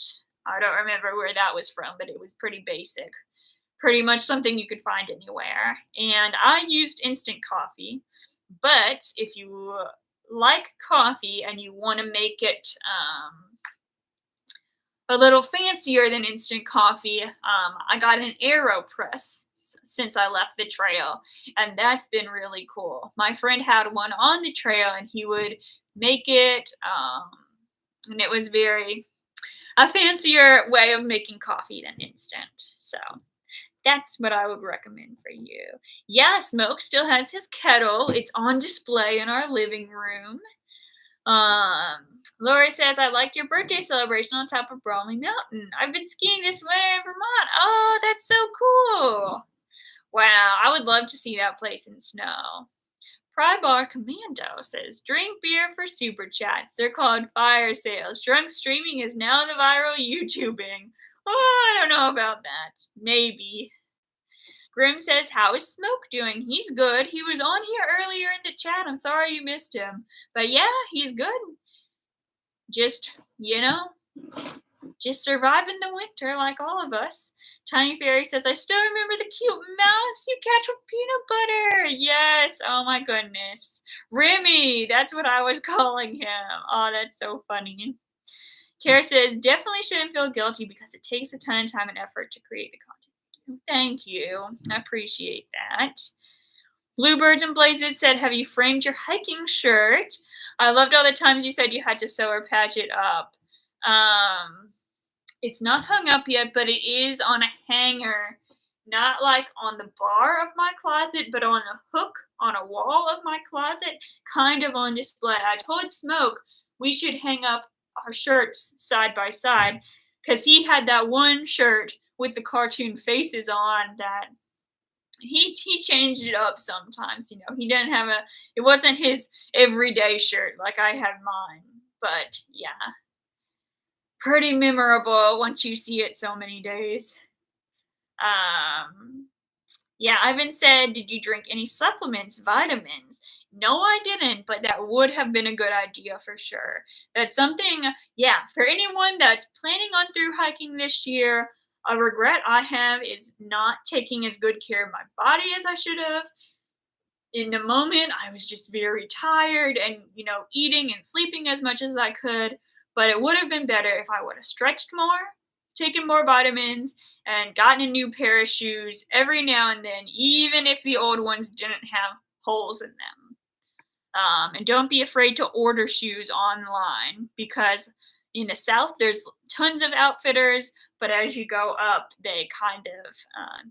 I don't remember where that was from, but it was pretty basic. Pretty much something you could find anywhere. And I used instant coffee. But if you like coffee and you want to make it a little fancier than instant coffee, I got an AeroPress since I left the trail, and that's been really cool. My friend had one on the trail, and he would make it, and it was a fancier way of making coffee than instant. So that's what I would recommend for you. Yeah, Smoke still has his kettle. It's on display in our living room. Lori says, I liked your birthday celebration on top of Bromley Mountain. I've been skiing this winter in Vermont. Oh, that's so cool. Wow, I would love to see that place in snow. Prybar Commando says, drink beer for super chats. They're called fire sales. Drunk streaming is now the viral YouTubing. Oh, I don't know about that. Maybe. Grim says, how is Smoke doing? He's good. He was on here earlier in the chat. I'm sorry you missed him. But yeah, he's good. Just, just surviving the winter like all of us. Tiny Fairy says, I still remember the cute mouse you catch with peanut butter. Yes. Oh my goodness. Remy. That's what I was calling him. Oh, that's so funny. Kara says, definitely shouldn't feel guilty because it takes a ton of time and effort to create the content. Thank you. I appreciate that. Bluebirds and Blazes said, have you framed your hiking shirt? I loved all the times you said you had to sew or patch it up. Um, it's not hung up yet, but it is on a hanger, not like on the bar of my closet, but on a hook on a wall of my closet, kind of on display. I told Smoke we should hang up our shirts side by side because he had that one shirt with the cartoon faces on that he changed it up sometimes. He didn't have a it wasn't his everyday shirt like I had mine. But yeah, pretty memorable once you see it so many days. Um, yeah, Ivan said, "Did you drink any supplements, vitamins?" No, I didn't, but that would have been a good idea for sure. That's something, yeah, for anyone that's planning on through hiking this year, a regret I have is not taking as good care of my body as I should have. In the moment, I was just very tired and, eating and sleeping as much as I could. But it would have been better if I would have stretched more, taken more vitamins, and gotten a new pair of shoes every now and then, even if the old ones didn't have holes in them. And don't be afraid to order shoes online because in the South, there's tons of outfitters, but as you go up, they kind of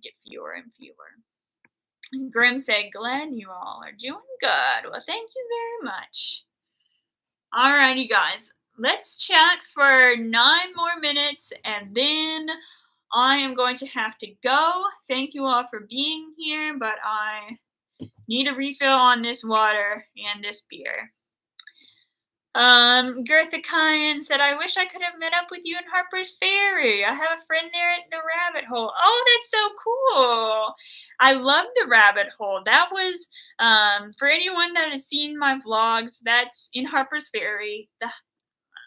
get fewer and fewer. Grim said, "Glad you all are doing good." Well, thank you very much. Alrighty, guys. Let's chat for 9 more minutes and then I am going to have to go. Thank you all for being here, but I need a refill on this water and this beer. Gertha Kyan said, "I wish I could have met up with you in Harper's Ferry. I have a friend there at the rabbit hole." Oh, that's so cool. I love the rabbit hole. That was, for anyone that has seen my vlogs, that's in Harper's Ferry, the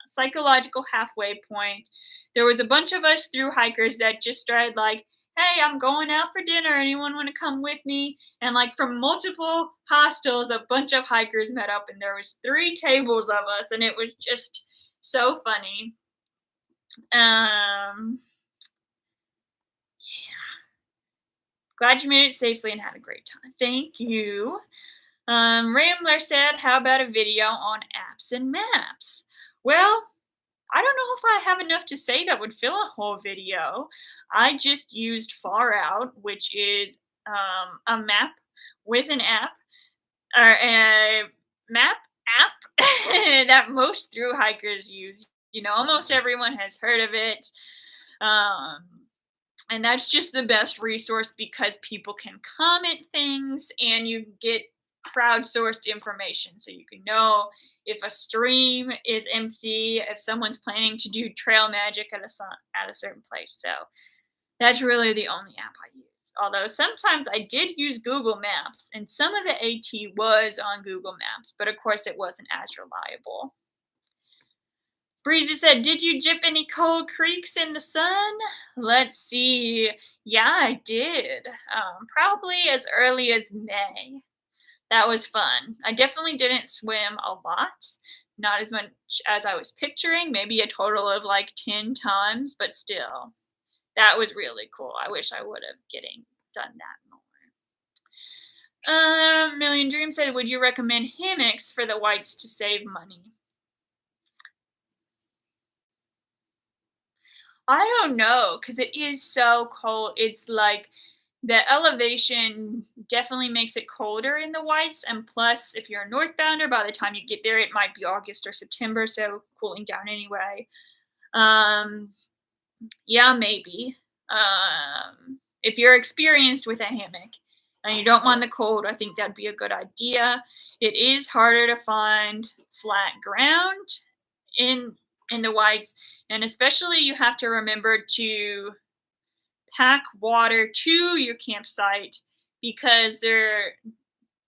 psychological halfway point. There was a bunch of us through hikers that just started like, "Hey, I'm going out for dinner. Anyone want to come with me?" And like from multiple hostels, a bunch of hikers met up, and there was 3 tables of us, and it was just so funny. Yeah. Glad you made it safely and had a great time. Thank you. Rambler said, "How about a video on apps and maps?" Well, I don't know if I have enough to say that would fill a whole video. I just used Far Out, which is a map with an app, or a map app that most through hikers use. Almost everyone has heard of it. Um, and that's just the best resource because people can comment things and you get crowdsourced information. So you can know if a stream is empty, if someone's planning to do trail magic at a certain place. So that's really the only app I use. Although sometimes I did use Google Maps, and some of the AT was on Google Maps, but of course it wasn't as reliable. Breezy said, "Did you dip any cold creeks in the sun?" Let's see. Yeah, I did. Probably as early as May. That was fun. I definitely didn't swim a lot. Not as much as I was picturing. Maybe a total of like 10 times, but still. That was really cool. I wish I would have done that more. Million Dream said, "Would you recommend hammocks for the whites to save money?" I don't know, because it is so cold. It's like the elevation definitely makes it colder in the whites, and plus, if you're a northbounder, by the time you get there, it might be August or September, so cooling down anyway. Um, yeah, maybe. If you're experienced with a hammock and you don't mind the cold, I think that'd be a good idea. It is harder to find flat ground in the whites, and especially you have to remember to pack water to your campsite because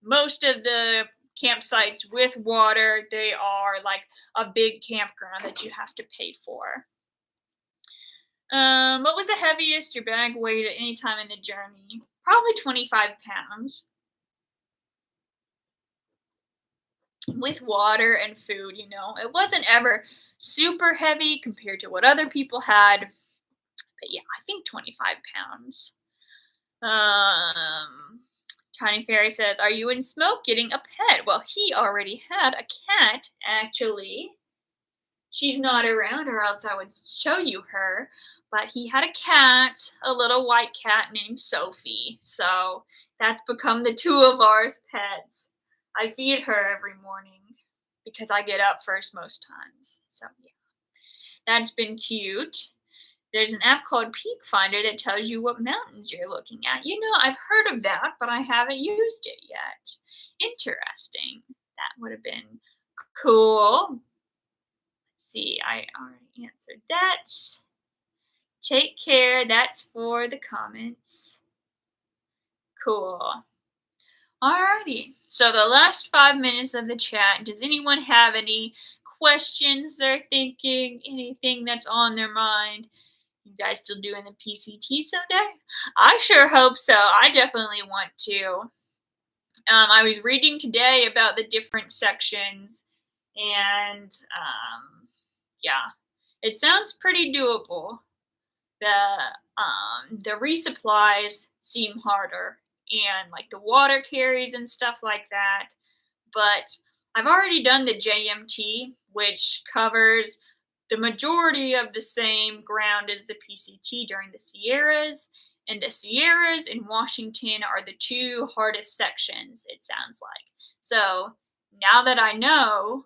most of the campsites with water, they are like a big campground that you have to pay for. What was the heaviest your bag weighed at any time in the journey? Probably 25 pounds. With water and food, it wasn't ever super heavy compared to what other people had. But yeah, I think 25 pounds. Tiny Fairy says, "Are you and Smoke getting a pet?" Well, he already had a cat, actually. She's not around, or else I would show you her. But he had a cat, a little white cat named Sophie. So that's become the two of ours pets. I feed her every morning because I get up first most times. So yeah, that's been cute. There's an app called Peak Finder that tells you what mountains you're looking at. I've heard of that, but I haven't used it yet. Interesting. That would have been cool. Let's see, I already answered that. Take care. That's for the comments. Cool. Alrighty. So the last 5 minutes of the chat. Does anyone have any questions they're thinking? Anything that's on their mind? You guys still doing the PCT someday? I sure hope so. I definitely want to. I was reading today about the different sections, and yeah, it sounds pretty doable. The resupplies seem harder, and like the water carries and stuff like that. But I've already done the JMT, which covers the majority of the same ground as the PCT during the Sierras. And the Sierras in Washington are the two hardest sections, it sounds like. So now that I know,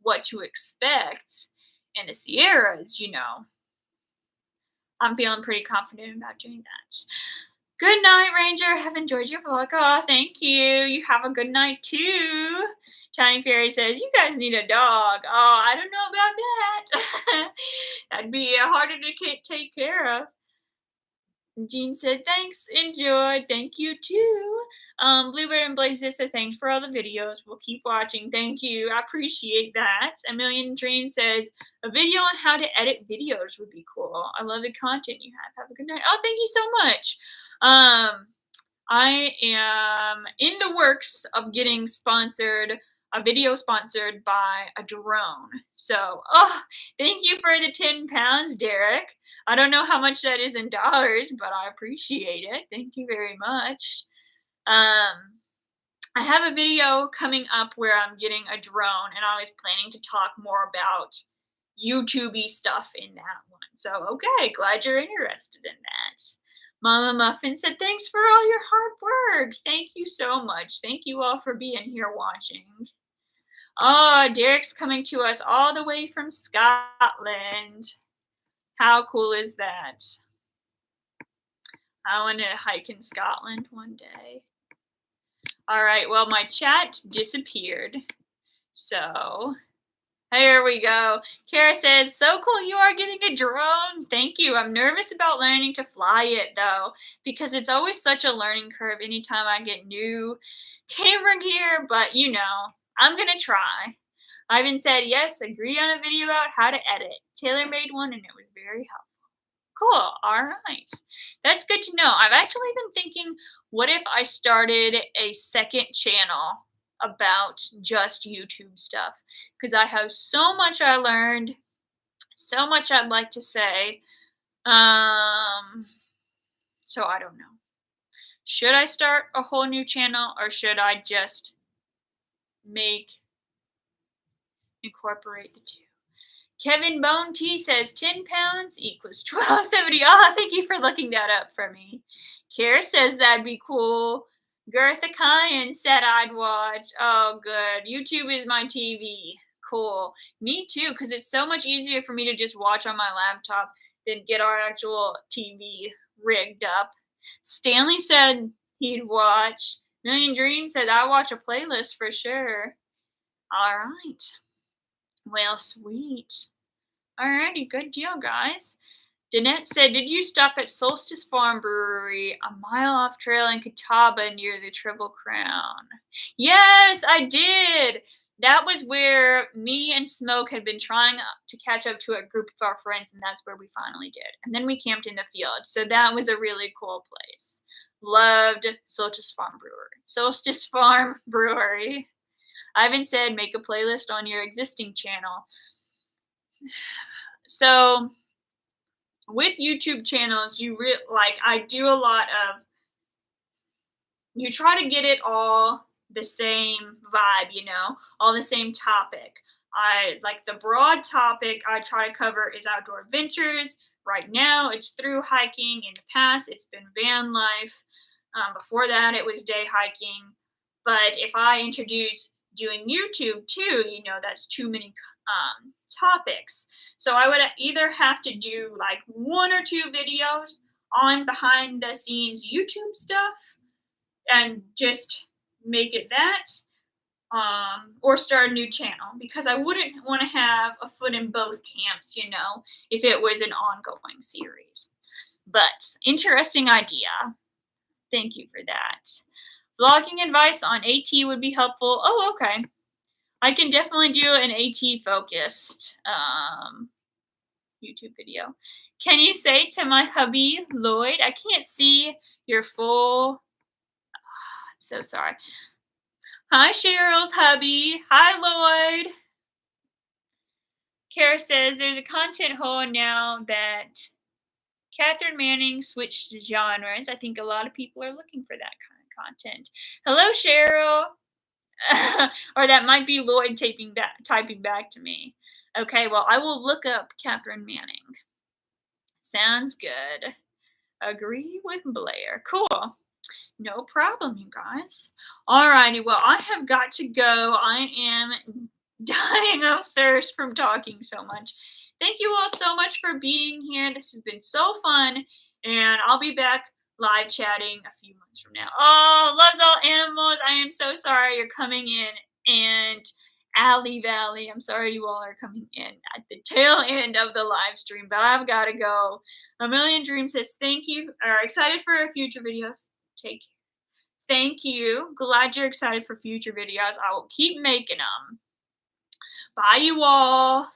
what to expect in the Sierras, I'm feeling pretty confident about doing that. Good night, Ranger. Have enjoyed your vlog. Oh, thank you. You have a good night too. Tiny Fairy says, "You guys need a dog." Oh, I don't know about that. That'd be harder to take care of. Jean said, "Thanks, enjoy." Thank you too. Bluebird and Blazer said, "Thanks for all the videos. We'll keep watching." Thank you. I appreciate that. A Million Dream says, "A video on how to edit videos would be cool. I love the content you have. Have a good night." Oh, thank you so much. I am in the works of getting a video sponsored by a drone. So, thank you for the 10 pounds, Derek. I don't know how much that is in dollars, but I appreciate it. Thank you very much. I have a video coming up where I'm getting a drone, and I was planning to talk more about YouTube-y stuff in that one. So, okay, glad you're interested in that. Mama Muffin said, "Thanks for all your hard work." Thank you so much. Thank you all for being here watching. Oh, Derek's coming to us all the way from Scotland. How cool is that? I want to hike in Scotland one day. All right, well, my chat disappeared. So, here we go. Kara says, "So cool you are getting a drone." Thank you. I'm nervous about learning to fly it, though, because it's always such a learning curve anytime I get new camera gear. But, I'm going to try. Ivan said, "Yes, agree on a video about how to edit. Taylor made one, and it was very helpful." Cool. All right. That's good to know. I've actually been thinking, what if I started a second channel about just YouTube stuff? Because I have so much I learned, so much I'd like to say. So I don't know. Should I start a whole new channel, or should I just incorporate the two? Kevin Bone T says 10 pounds equals 12.70. Oh, thank you for looking that up for me. Kara says that'd be cool. Gertha Kyan said I'd watch. Oh, good. YouTube is my TV. Cool. Me too, because it's so much easier for me to just watch on my laptop than get our actual TV rigged up. Stanley said he'd watch. Million Dreams said I watch a playlist for sure. All right. Well, sweet. Alrighty, good deal, guys. Danette said, "Did you stop at Solstice Farm Brewery, a mile off trail in Catawba near the Triple Crown?" Yes, I did. That was where me and Smoke had been trying to catch up to a group of our friends, and that's where we finally did. And then we camped in the field, so that was a really cool place. Loved Solstice Farm Brewery. Solstice Farm Brewery. Ivan said, "Make a playlist on your existing channel." So with YouTube channels, I do a lot of you try to get it all the same vibe, all the same topic. I like the broad topic I try to cover is outdoor adventures. Right now, it's through hiking. In the past, it's been van life. Before that, it was day hiking. But if I introduce doing YouTube too, that's too many topics. So I would either have to do like 1 or 2 videos on behind the scenes YouTube stuff and just make it that, or start a new channel because I wouldn't want to have a foot in both camps, if it was an ongoing series. But interesting idea. Thank you for that. Vlogging advice on AT would be helpful. Oh, okay. I can definitely do an AT focused YouTube video. Can you say to my hubby, Lloyd, I can't see your full. I'm so sorry. Hi, Cheryl's hubby. Hi, Lloyd. Kara says there's a content hole now that Catherine Manning switched genres. I think a lot of people are looking for that kind of content. Hello, Cheryl. Or that might be Lloyd typing back to me. Okay, well, I will look up Catherine Manning. Sounds good. Agree with Blair. Cool. No problem, you guys. Alrighty, well, I have got to go. I am dying of thirst from talking so much. Thank you all so much for being here. This has been so fun, and I'll be back live chatting a few months from now. Oh, loves all animals. I am so sorry you're coming in, and Alley Valley, I'm sorry you all are coming in at the tail end of the live stream, but I've got to go. A Million Dreams says thank you. Excited for future videos. Take care. Thank you. Glad you're excited for future videos. I will keep making them. Bye, you all.